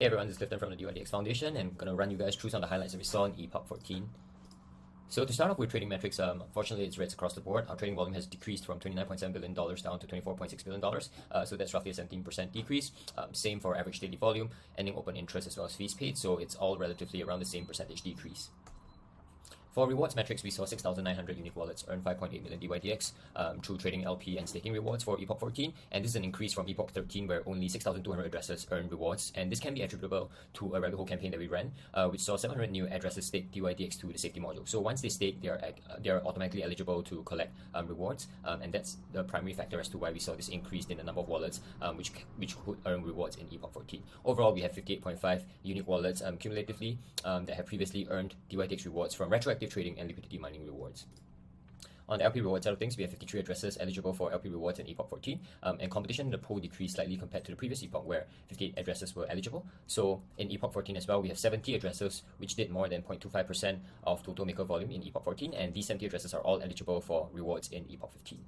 Hey everyone, this is Clifton from the DYDX Foundation, and I'm going to run you guys through some of the highlights that we saw in Epoch 14. So to start off with trading metrics, unfortunately it's reds across the board. Our trading volume has decreased from $29.7 billion down to $24.6 billion, so that's roughly a 17% decrease. Same for average daily volume, ending open interest as well as fees paid, so it's all relatively around the same percentage decrease. For rewards metrics, we saw 6,900 unique wallets earn 5.8 million DYDX through trading LP and staking rewards for Epoch 14, and this is an increase from Epoch 13 where only 6,200 addresses earned rewards, and this can be attributable to a rabbit hole campaign that we ran, which saw 700 new addresses stake DYDX to the safety module. So once they stake, they are automatically eligible to collect rewards, and that's the primary factor as to why we saw this increase in the number of wallets which could earn rewards in Epoch 14. Overall, we have 58.5 unique wallets cumulatively that have previously earned DYDX rewards from retroactive trading and liquidity mining rewards. On the LP reward side of things, we have 53 addresses eligible for LP rewards in Epoch 14, and competition in the pool decreased slightly compared to the previous Epoch where 58 addresses were eligible. So in Epoch 14 as well, we have 70 addresses which did more than 0.25% of total maker volume in Epoch 14, and these 70 addresses are all eligible for rewards in Epoch 15.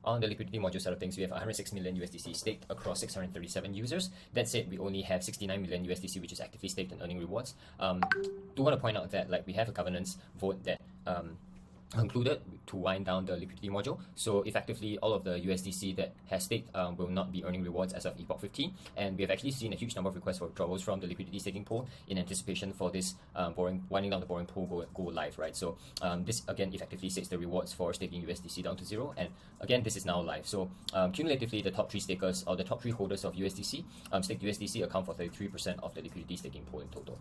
On the liquidity module side of things, we have 106 million USDC staked across 637 users. That said, we only have 69 million USDC which is actively staked and earning rewards. Do want to point out that we have a governance vote that concluded to wind down the liquidity module. So effectively, all of the USDC that has staked will not be earning rewards as of Epoch 15. And we have actually seen a huge number of requests for withdrawals from the liquidity staking pool in anticipation for this winding down the boring pool go live, right? So this again effectively sets the rewards for staking USDC down to 0. And again, this is now live. So cumulatively, the top 3 stakers or the top 3 holders of USDC, staked USDC account for 33% of the liquidity staking pool in total.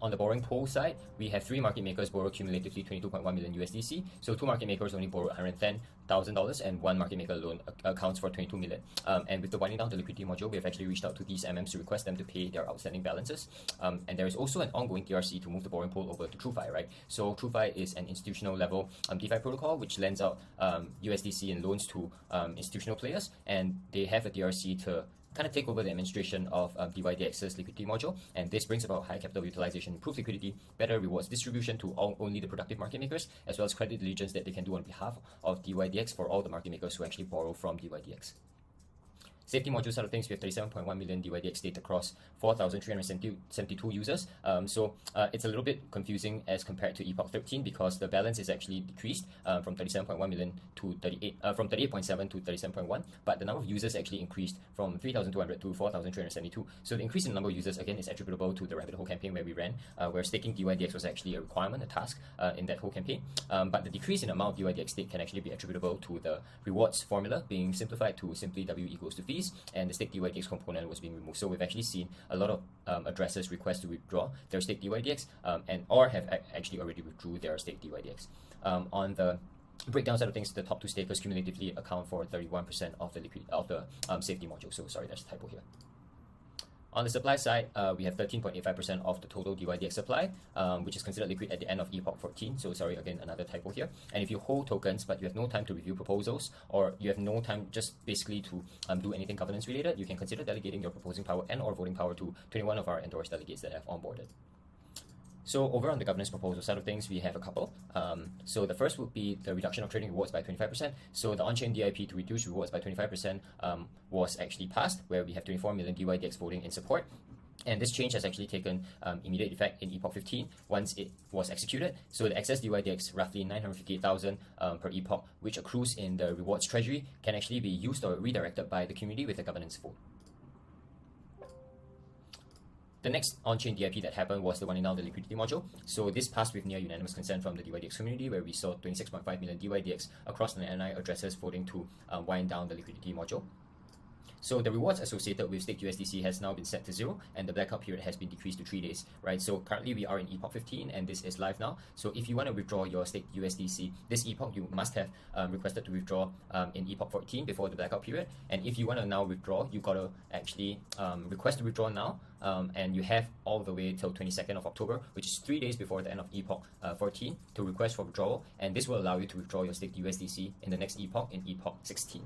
On the borrowing pool side, we have 3 market makers borrow cumulatively 22.1 million USDC. So 2 market makers only borrowed $110,000, and 1 market maker alone accounts for 22 million. And with the winding down the liquidity module, we have actually reached out to these MMs to request them to pay their outstanding balances. And there is also an ongoing DRC to move the borrowing pool over to TrueFi, right? So TrueFi is an institutional level DeFi protocol which lends out USDC and loans to institutional players, and they have a DRC to kind of take over the administration of DYDX's liquidity module, and this brings about high capital utilization, improved liquidity, better rewards distribution to only the productive market makers, as well as credit diligence that they can do on behalf of DYDX for all the market makers who actually borrow from DYDX. Safety module side of things, we have 37.1 million DYDX staked across 4,372 users. So it's a little bit confusing as compared to Epoch 13 because the balance is actually decreased from 37.1 million to 38.7 to 37.1, but the number of users actually increased from 3,200 to 4,372. So the increase in the number of users again is attributable to the rabbit hole campaign where we ran, where staking DYDX was actually a requirement, a task in that whole campaign. But the decrease in the amount of DYDX stake can actually be attributable to the rewards formula being simplified to simply W equals to fees, and the stake DYDX component was being removed. So we've actually seen a lot of addresses request to withdraw their stake DYDX or have actually already withdrew their stake DYDX. On the breakdown side of things, the top 2 stakers cumulatively account for 31% of the safety module. So sorry, there's a typo here. On the supply side, we have 13.85% of the total DYDX supply, which is considered liquid at the end of Epoch 14. So sorry, again, another typo here. And if you hold tokens, but you have no time to review proposals, or you have no time just basically to do anything governance related, you can consider delegating your proposing power and or voting power to 21 of our endorsed delegates that have onboarded. So over on the governance proposal side of things, we have a couple. So the first would be the reduction of trading rewards by 25%. So the on-chain DIP to reduce rewards by 25% was actually passed, where we have 24 million DYDX voting in support. And this change has actually taken immediate effect in Epoch 15 once it was executed. So the excess DYDX, roughly 958,000 per epoch, which accrues in the rewards treasury, can actually be used or redirected by the community with a governance vote. The next on-chain DIP that happened was the winding down the liquidity module. So this passed with near unanimous consent from the DYDX community, where we saw 26.5 million DYDX across the NI addresses voting to wind down the liquidity module. So the rewards associated with staked USDC has now been set to 0, and the blackout period has been decreased to 3 days, right? So currently we are in Epoch 15, and this is live now. So if you want to withdraw your staked USDC this epoch, you must have requested to withdraw in Epoch 14 before the blackout period. And if you want to now withdraw, you got to actually request to withdraw now, and you have all the way till 22nd of October, which is 3 days before the end of Epoch 14, to request for withdrawal, and this will allow you to withdraw your staked USDC in the next epoch, in Epoch 16.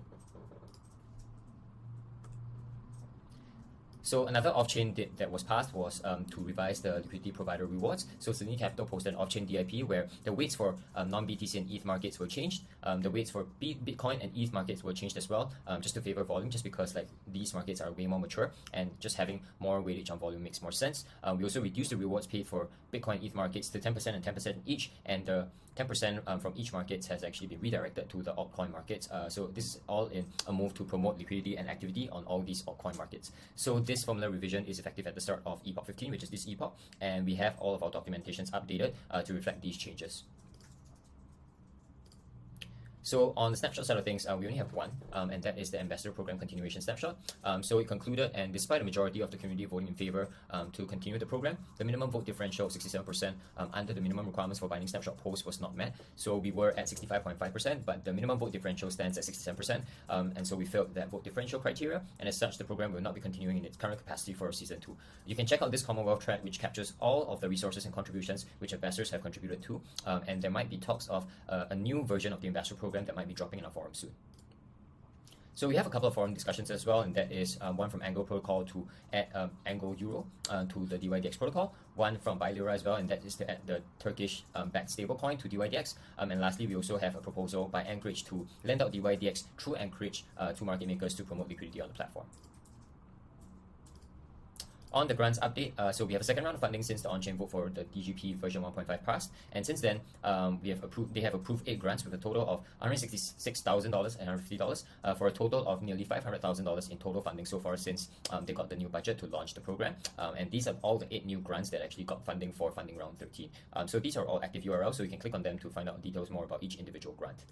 So another off-chain that was passed was to revise the liquidity provider rewards. So Selene Capital posted an off-chain DIP where the weights for non-BTC and ETH markets were changed. The weights for Bitcoin and ETH markets were changed as well, just to favor volume, just because like these markets are way more mature and just having more weightage on volume makes more sense. We also reduced the rewards paid for Bitcoin ETH markets to 10% and 10% each, and the 10% from each market has actually been redirected to the altcoin markets. So this is all in a move to promote liquidity and activity on all these altcoin markets. So this formula revision is effective at the start of Epoch 15, which is this epoch, and we have all of our documentations updated to reflect these changes. So on the snapshot side of things, we only have one, and that is the Ambassador Program Continuation Snapshot. So it concluded, and despite a majority of the community voting in favor to continue the program, the minimum vote differential of 67% under the minimum requirements for binding snapshot posts was not met. So we were at 65.5%, but the minimum vote differential stands at 67%, and so we failed that vote differential criteria, and as such, the program will not be continuing in its current capacity for Season 2. You can check out this Commonwealth thread, which captures all of the resources and contributions which ambassadors have contributed to, and there might be talks of a new version of the Ambassador Program that might be dropping in our forum soon. So we have a couple of forum discussions as well, and that is one from Angle Protocol to add Angle Euro to the DYDX protocol, one from Bilira as well, and that is to add the Turkish backed stablecoin to DYDX, and lastly we also have a proposal by Anchorage to lend out DYDX through Anchorage to market makers to promote liquidity on the platform. On the grants update, so we have a second round of funding since the on-chain vote for the DGP version 1.5 passed, and since then they have approved 8 grants with a total of $166,000 and $150 for a total of nearly $500,000 in total funding so far since they got the new budget to launch the program, and these are all the 8 new grants that actually got funding for funding round 13. So these are all active URLs, so you can click on them to find out details more about each individual grant.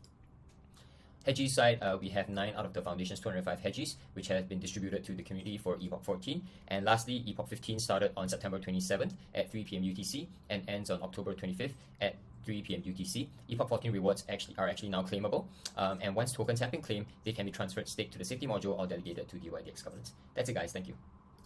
Hedgies side, we have 9 out of the Foundation's 205 hedgies, which have been distributed to the community for Epoch 14. And lastly, Epoch 15 started on September 27th at 3 p.m. UTC and ends on October 25th at 3 p.m. UTC. Epoch 14 rewards are actually now claimable, and once tokens have been claimed, they can be transferred staked to the safety module or delegated to DYDX governance. That's it, guys. Thank you.